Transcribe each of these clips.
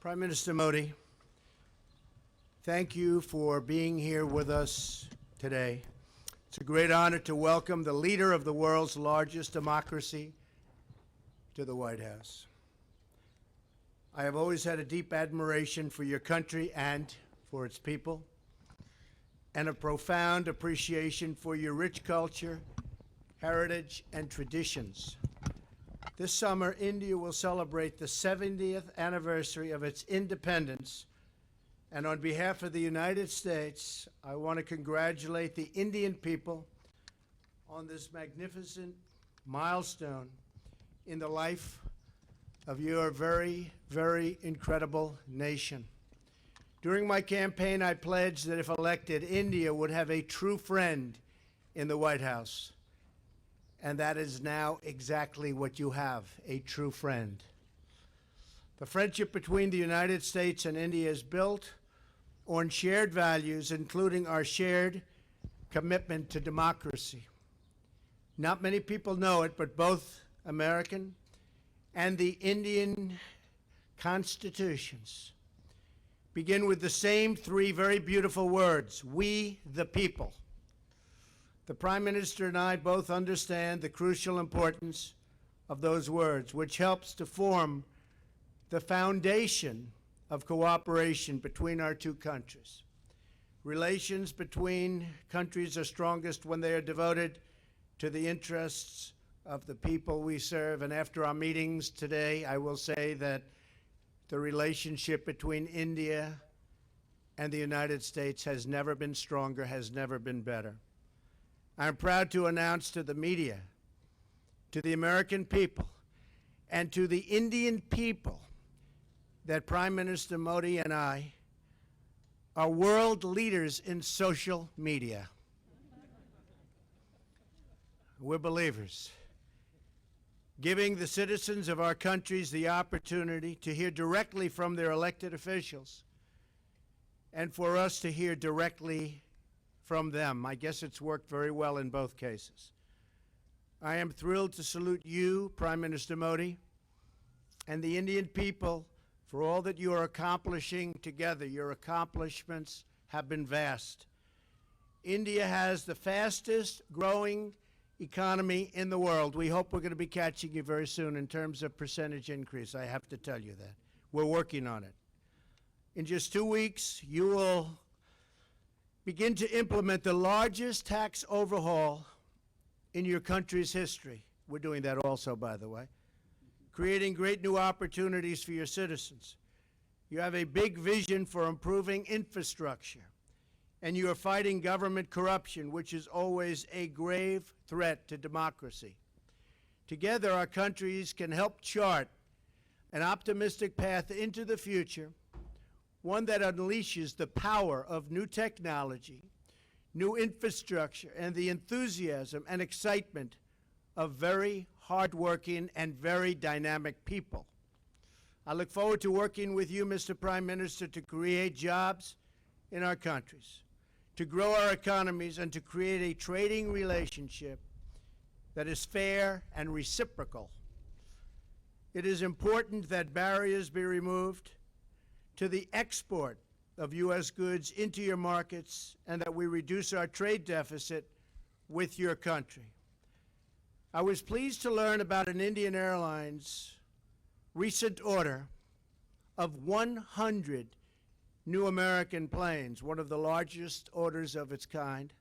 Prime Minister Modi, thank you for being here with us today. It's a great honor to welcome the leader of the world's largest democracy to the White House. I have always had a deep admiration for your country and for its people, and a profound appreciation for your rich culture, heritage, and traditions. This summer, India will celebrate the 70th anniversary of its independence, and on behalf of the United States, I want to congratulate the Indian people on this magnificent milestone in the life of your very, very incredible nation. During my campaign, I pledged that if elected, India would have a true friend in the White House. And that is now exactly what you have, a true friend. The friendship between the United States and India is built on shared values, including our shared commitment to democracy. Not many people know it, but both American and the Indian constitutions begin with the same three very beautiful words: we the people. The Prime Minister and I both understand the crucial importance of those words, which helps to form the foundation of cooperation between our two countries. Relations between countries are strongest when they are devoted to the interests of the people we serve. And after our meetings today, I will say that the relationship between India and the United States has never been stronger, has never been better. I'm proud to announce to the media, to the American people, and to the Indian people that Prime Minister Modi and I are world leaders in social media. We're believers, giving the citizens of our countries the opportunity to hear directly from their elected officials and for us to hear directly from them. I guess it's worked very well in both cases. I am thrilled to salute you, Prime Minister Modi, and the Indian people for all that you are accomplishing together. Your accomplishments have been vast. India has the fastest growing economy in the world. We hope we're going to be catching you very soon in terms of percentage increase. I have to tell you that. We're working on it. In just 2 weeks, you will begin to implement the largest tax overhaul in your country's history. We're doing that also, by the way, creating great new opportunities for your citizens. You have a big vision for improving infrastructure, and you are fighting government corruption, which is always a grave threat to democracy. Together, our countries can help chart an optimistic path into the future, one that unleashes the power of new technology, new infrastructure, and the enthusiasm and excitement of very hardworking and very dynamic people. I look forward to working with you, Mr. Prime Minister, to create jobs in our countries, to grow our economies, and to create a trading relationship that is fair and reciprocal. It is important that barriers be removed to the export of U.S. goods into your markets, and that we reduce our trade deficit with your country. I was pleased to learn about an Indian Airlines recent order of 100 new American planes, one of the largest orders of its kind,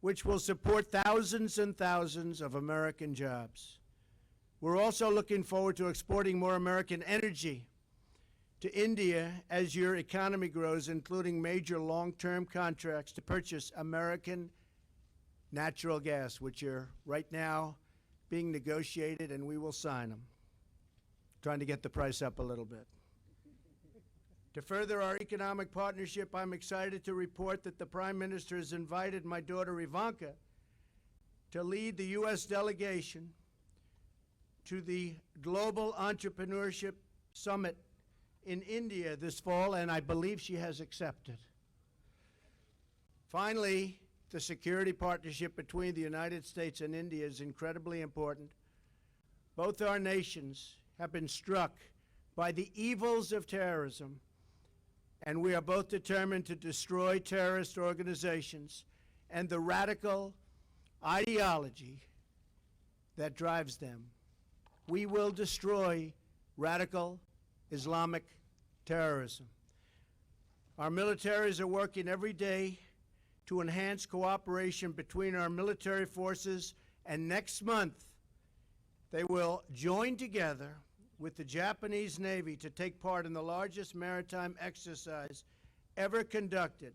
which will support thousands and thousands of American jobs. We're also looking forward to exporting more American energy to India as your economy grows, including major long-term contracts to purchase American natural gas, which are right now being negotiated, and we will sign them, trying to get the price up a little bit. To further our economic partnership, I'm excited to report that the Prime Minister has invited my daughter Ivanka to lead the U.S. delegation to the Global Entrepreneurship Summit in India this fall, and I believe she has accepted. Finally, the security partnership between the United States and India is incredibly important. Both our nations have been struck by the evils of terrorism, and we are both determined to destroy terrorist organizations and the radical ideology that drives them. We will destroy radical Islamic terrorism. Our militaries are working every day to enhance cooperation between our military forces, and next month they will join together with the Japanese Navy to take part in the largest maritime exercise ever conducted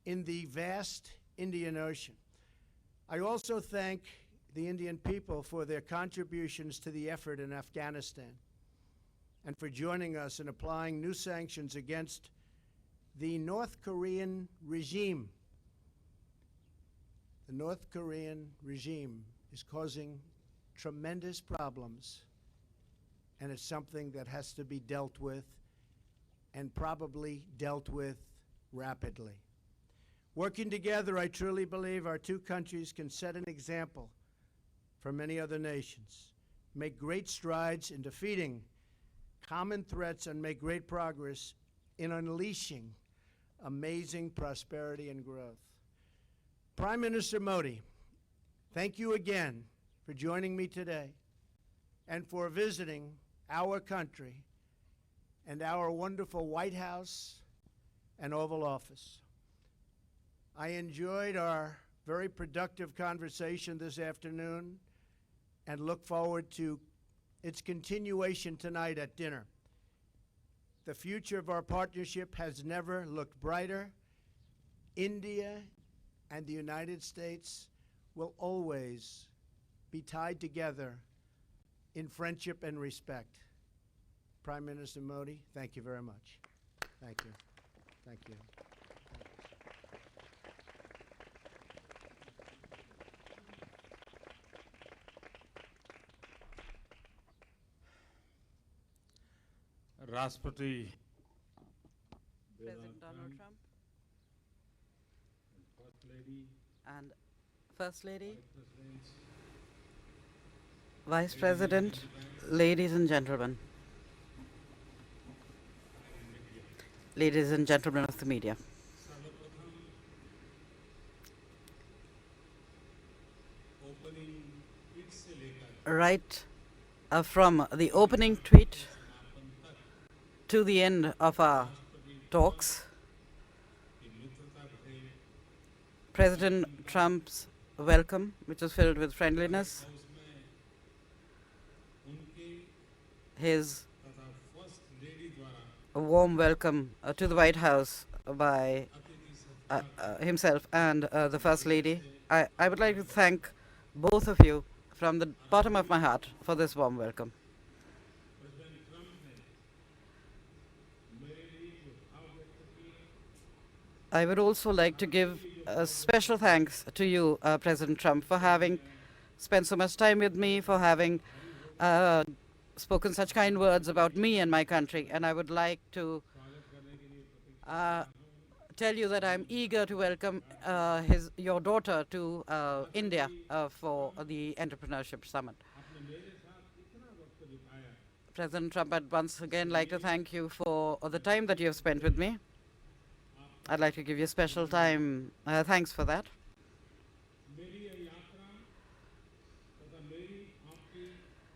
in the vast Indian Ocean. I also thank the Indian people for their contributions to the effort in Afghanistan and for joining us in applying new sanctions against the North Korean regime. The North Korean regime is causing tremendous problems, and it's something that has to be dealt with, and probably dealt with rapidly. Working together, I truly believe our two countries can set an example for many other nations, make great strides in defeating common threats, and make great progress in unleashing amazing prosperity and growth. Prime Minister Modi, thank you again for joining me today and for visiting our country and our wonderful White House and Oval Office. I enjoyed our very productive conversation this afternoon and look forward to its continuation tonight at dinner. The future of our partnership has never looked brighter. India and the United States will always be tied together in friendship and respect. Prime Minister Modi, thank you very much. Thank you. Thank you. Rashtrapati President Donald Trump and First Lady, and First Lady, Vice Vice President, ladies and gentlemen, ladies and gentlemen of the media. opening tweet से लेकर Right from the opening tweet समापन तक to the end of our talks, की मित्रता भरे President Trump's welcome, which was filled with friendliness, house में उनके his तथा फर्स्ट लेडी द्वारा warm welcome to the White House by अतिथि सत्कार himself and the First Lady. I would like to thank both of you from the bottom of my heart for this warm welcome. President Trump ने मेरे लिए जो भाव व्यक्त किए I would also like to give special thanks to you, President Trump, for having spent so much time with me, for having spoken such kind words about me and my country. And I would like to स्वागत करने के लिए प्रतीक्षा tell you that I'm eager to welcome your daughter to India for the Entrepreneurship Summit. आपने मेरे साथ इतना वक्त बिताया President Trump, I'd once again like to thank you for the time that you have spent with me. I'd like to give you special thanks for that. मेरी यह यात्रा तथा मेरी आपकी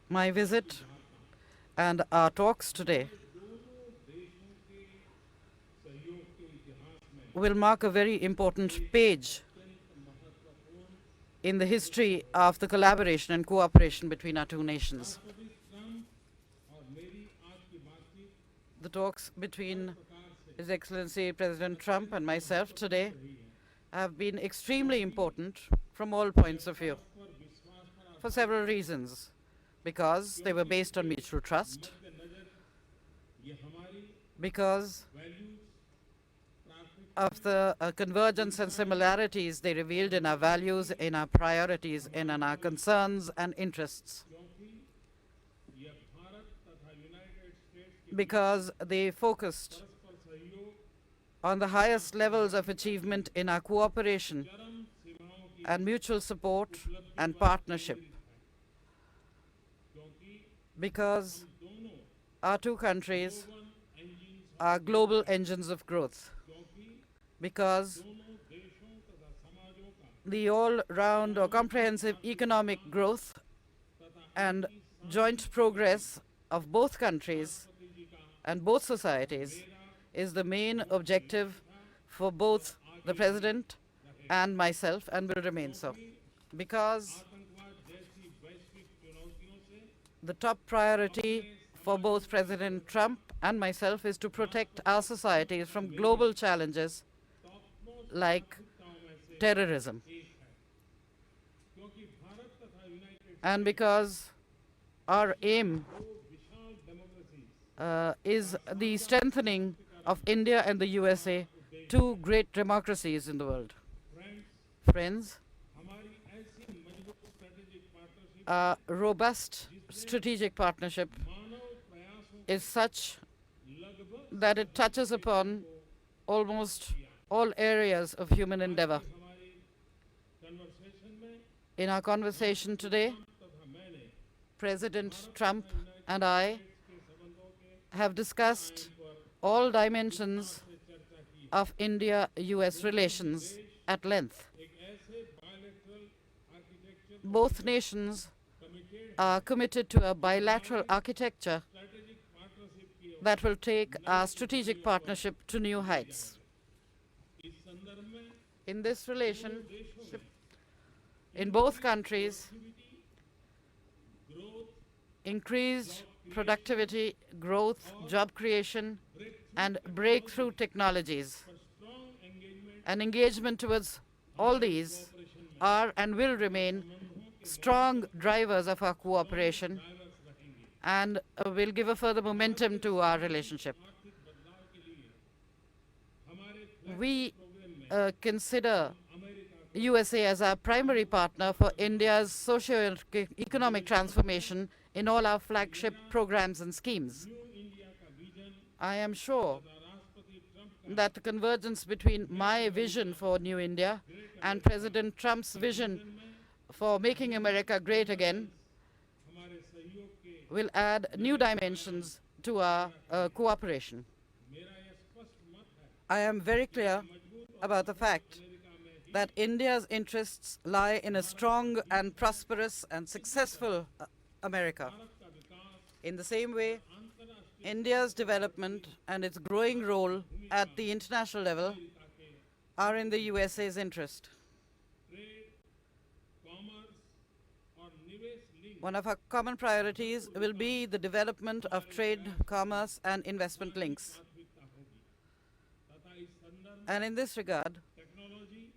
My visit and our talks today दोनों देशों के सहयोग के इतिहास में will mark a very important page अत्यंत महत्वपूर्ण in the history of the collaboration and cooperation between our two nations. राष्ट्रपति ट्रंप और मेरी आज की बातचीत The talks between प्रकार से His Excellency President Trump and myself today have been extremely important from all points of view पर विश्वास पर for several reasons. Because they were based on mutual trust, नजर ये हमारी because वैल्यूज प्राथमिक of the convergence and similarities they revealed in our values, in our priorities, and in our concerns and interests. क्योंकि ये भारत तथा United states के Because they focused परस्पर सहयोग on the highest levels of achievement in our cooperation चरम सीमाओं की and mutual support उपलब्धि and पर partnership. केंद्रित है। क्योंकि Because दोनों our two countries global engine are global engines of growth, क्योंकि because दोनों देशों तथा समाजों का the all-round or comprehensive economic growth तथा and इनकी joint progress of both countries राष्ट्रपति जी का and both societies मेरा is the main objective for both the President and myself, and will remain so. क्योंकि Because आतंकवाद जैसी वैश्विक चुनौतियों से the top priority for both President Trump and myself is to protect our societies from global challenges topmost like प्राथमिकताओं में से terrorism. एक है क्योंकि भारत तथा United And because our aim दो विशाल democracies is the strengthening of India and the USA, two great democracies in the world. Friends Friends, हमारी ऐसी मजबूत strategic partnership a robust strategic partnership मानव प्रयासों is such लगभग that it touches upon almost all areas of human endeavor. हमारी conversation में In our conversation today, तथा मैंने President Trump and I के संबंधों के have discussed पर all dimensions से चर्चा की of India-US relations at length. एक ऐसे bilateral architecture Both nations committed are committed to a bilateral architecture strategic partnership की that will take our strategic partnership to new heights. इस संदर्भ में In this relation, देशों में in both countries, growth increased productivity, growth, job creation, and breakthrough technologies पर strong engagement and engagement towards all these are and will remain strong drivers of our cooperation drivers रखेंगे and will give a further momentum to our relationship. आर्थिक बदलाव के लिए हमारे We programme में consider America USA as our primary partner for India's socio-economic transformation in all our flagship programs and schemes. New India का vision I am sure राष्ट्रपति Trump that the convergence between my vision for New India and President Trump's vision for making America great again हमारे सहयोग के will add new dimensions to our cooperation. मेरा यह स्पष्ट मत है I am very clear about the fact that India's interests lie in a strong and prosperous and successful America. Bharat का विकास In the same way, अंतर्राष्ट्रीय India's development and its growing role at the international level America के are in the USA's interest. Trade commerce और निवेश link One of our common priorities will be the development of trade, commerce, and investment links. प्राथमिकता होगी तथा इस संदर्भ And in this regard, technology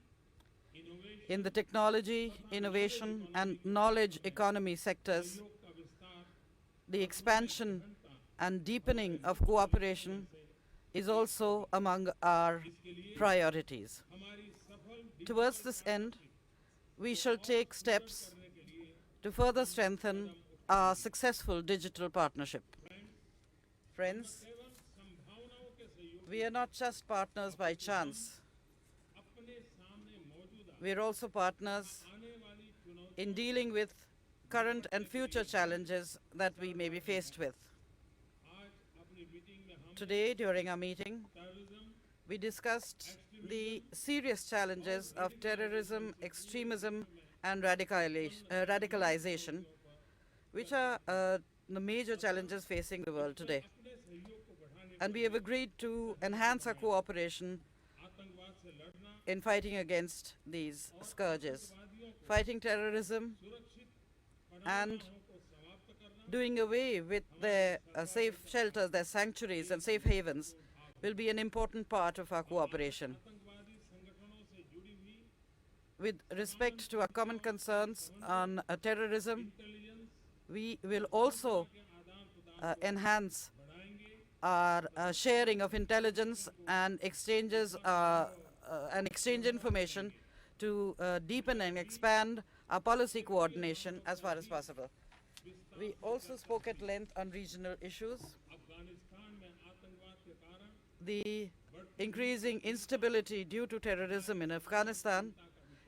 innovation in the technology, innovation, and knowledge economy sectors, सहयोग का विस्तार the expansion and deepening of cooperation is also among our priorities. हमारी सफल Towards this end, we shall take steps करने के लिए to further strengthen our successful digital partnership. Friends, केवल संभावनाओं के सहयोग we are not just partners by chance. अपने सामने मौजूदा We are also partners आने वाली चुनौती in dealing with current and future challenges that we may be faced with. आज अपनी मीटिंग में हम Today, during our meeting, terrorism we discussed the serious challenges of terrorism, extremism, and radicalization, which are the major challenges facing the world today. अपने सहयोग को बढ़ाने And we have agreed to enhance our cooperation आतंकवाद से लड़ना in fighting against these scourges, वादियों को fighting terrorism सुरक्षित and पनाहगाहों को समाप्त करना doing away with their safe shelters, their sanctuaries and safe havens will be an important part of our cooperation. आतंकवादी संगठनों से जुड़ी हुई With respect to our common concerns on terrorism, intelligence we will also के आदान प्रदान enhance बढ़ाएंगे our sharing of intelligence and exchanges and exchange information to deepen and expand our policy coordination as far as possible. We also spoke at length on regional issues. Afghanistan में आतंकवाद के कारण The increasing instability due to terrorism in Afghanistan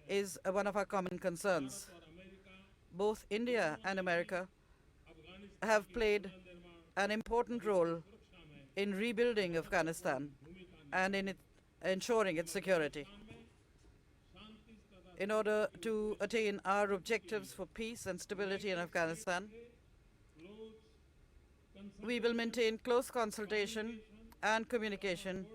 is one of our common concerns. और America Both India and America Afghanistan have played an important role in rebuilding Afghanistan and in ensuring its security. In order to attain our objectives for peace and stability in Afghanistan, we will maintain close consultation and communication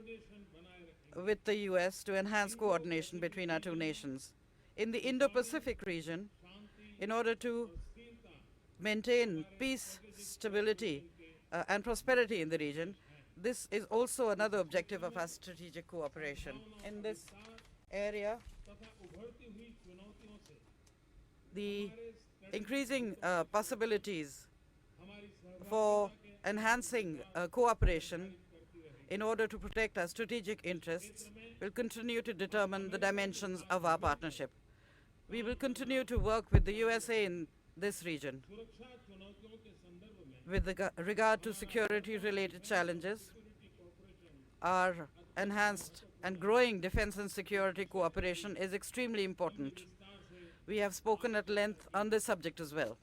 with the US to enhance coordination between our two nations. In the Indo-Pacific region, in order to maintain peace, stability, and prosperity in the region, this is also another objective of our strategic cooperation. In this area, the increasing possibilities for enhancing cooperation in order to protect our strategic interests will continue to determine the dimensions of our partnership. We will continue to work with the USA in this region. With regard to security-related challenges, our enhanced and growing defense and security cooperation is extremely important. We have spoken at length on this subject as well.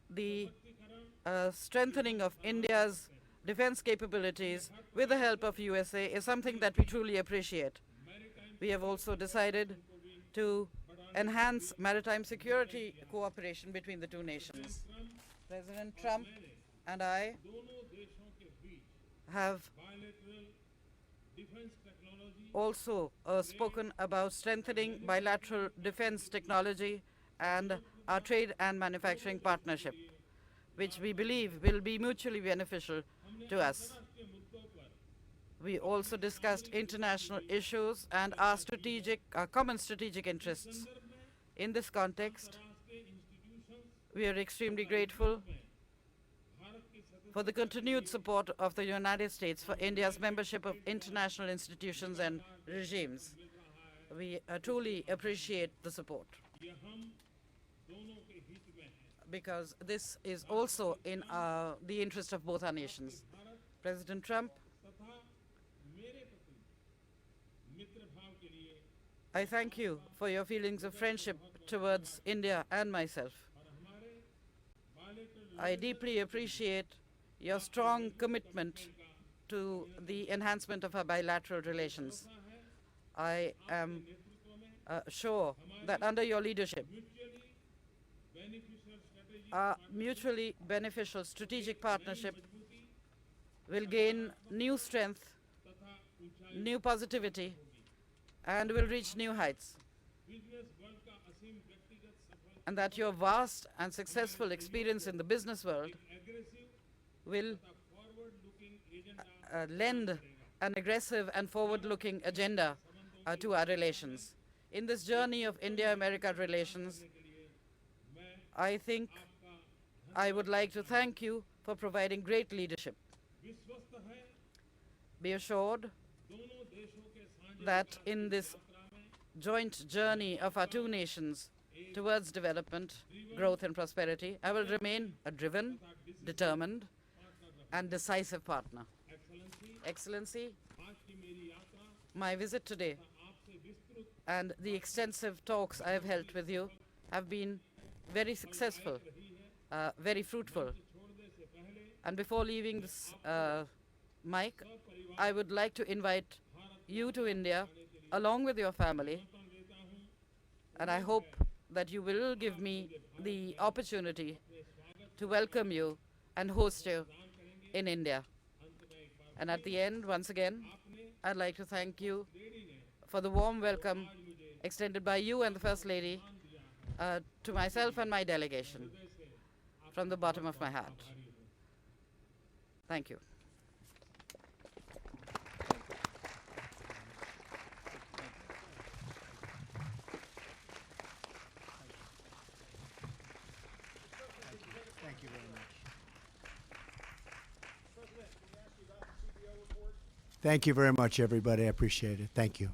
The strengthening of India's defense capabilities with the help of USA is something that we truly appreciate. We have also decided to enhance maritime security cooperation between the two nations. President Trump and I have also spoken about strengthening bilateral defense technology and our trade and manufacturing partnership, which we believe will be mutually beneficial to us. We also discussed international issues and our common strategic interests. In this context, we are extremely grateful for the continued support of the United States for India's membership of international institutions and regimes. We truly appreciate the support, because this is also in the interest of both our nations. President Trump, I thank you for your feelings of friendship towards India and myself. I deeply appreciate your strong commitment to the enhancement of our bilateral relations. I am sure that under your leadership, our mutually beneficial strategic partnership will gain new strength, new positivity, and will reach new heights. And that your vast and successful experience in the business world will lend an aggressive and forward-looking agenda to our relations. In this journey of India-America relations, I think I would like to thank you for providing great leadership. Be assured that in this joint journey of our two nations towards development, growth, and prosperity, I will remain a driven, determined, and decisive partner. Excellency, my visit today and the extensive talks I have held with you have been very successful, very fruitful. And before leaving this mic, I would like to invite you to India along with your family, and I hope that you will give me the opportunity to welcome you and host you in India. And at the end, once again, I'd like to thank you for the warm welcome extended by you and the First Lady to myself and my delegation from the bottom of my heart. Thank you. Thank you very much. Thank you very much, everybody. I appreciate it. Thank you.